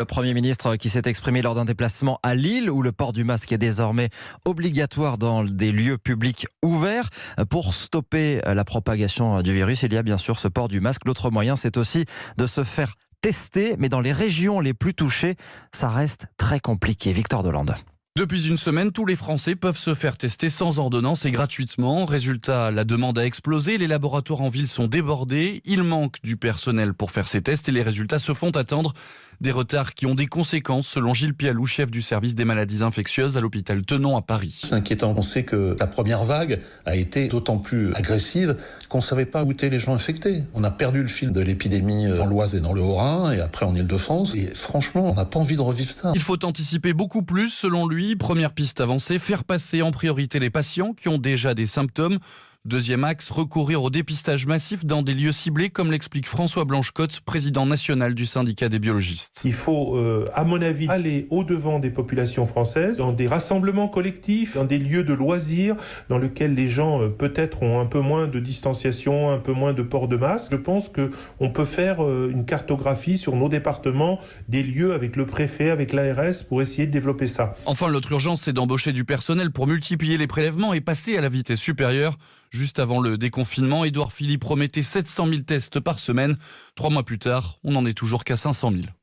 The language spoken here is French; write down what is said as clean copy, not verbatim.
Le Premier ministre qui s'est exprimé lors d'un déplacement à Lille où le port du masque est désormais obligatoire dans des lieux publics ouverts. Pour stopper la propagation du virus, il y a bien sûr ce port du masque. L'autre moyen, c'est aussi de se faire tester, mais dans les régions les plus touchées, ça reste très compliqué. Victor Delande. Depuis une semaine, tous les Français peuvent se faire tester sans ordonnance et gratuitement. Résultat, la demande a explosé, les laboratoires en ville sont débordés, il manque du personnel pour faire ces tests et les résultats se font attendre. Des retards qui ont des conséquences, selon Gilles Pialou, chef du service des maladies infectieuses à l'hôpital Tenon à Paris. C'est inquiétant. On sait que la première vague a été d'autant plus agressive qu'on ne savait pas où étaient les gens infectés. On a perdu le fil de l'épidémie dans l'Oise et dans le Haut-Rhin et après en Île-de-France. Et franchement, on n'a pas envie de revivre ça. Il faut anticiper beaucoup plus, selon lui. Première piste avancée, faire passer en priorité les patients qui ont déjà des symptômes. Deuxième axe, recourir au dépistage massif dans des lieux ciblés, comme l'explique François Blanchecotte, président national du syndicat des biologistes. Il faut, à mon avis, aller au-devant des populations françaises, dans des rassemblements collectifs, dans des lieux de loisirs, dans lesquels les gens peut-être ont un peu moins de distanciation, un peu moins de port de masque. Je pense qu'on peut faire une cartographie sur nos départements, des lieux avec le préfet, avec l'ARS, pour essayer de développer ça. Enfin, l'autre urgence, c'est d'embaucher du personnel pour multiplier les prélèvements et passer à la vitesse supérieure. Juste avant le déconfinement, Édouard Philippe promettait 700 000 tests par semaine. 3 mois plus tard, on n'en est toujours qu'à 500 000.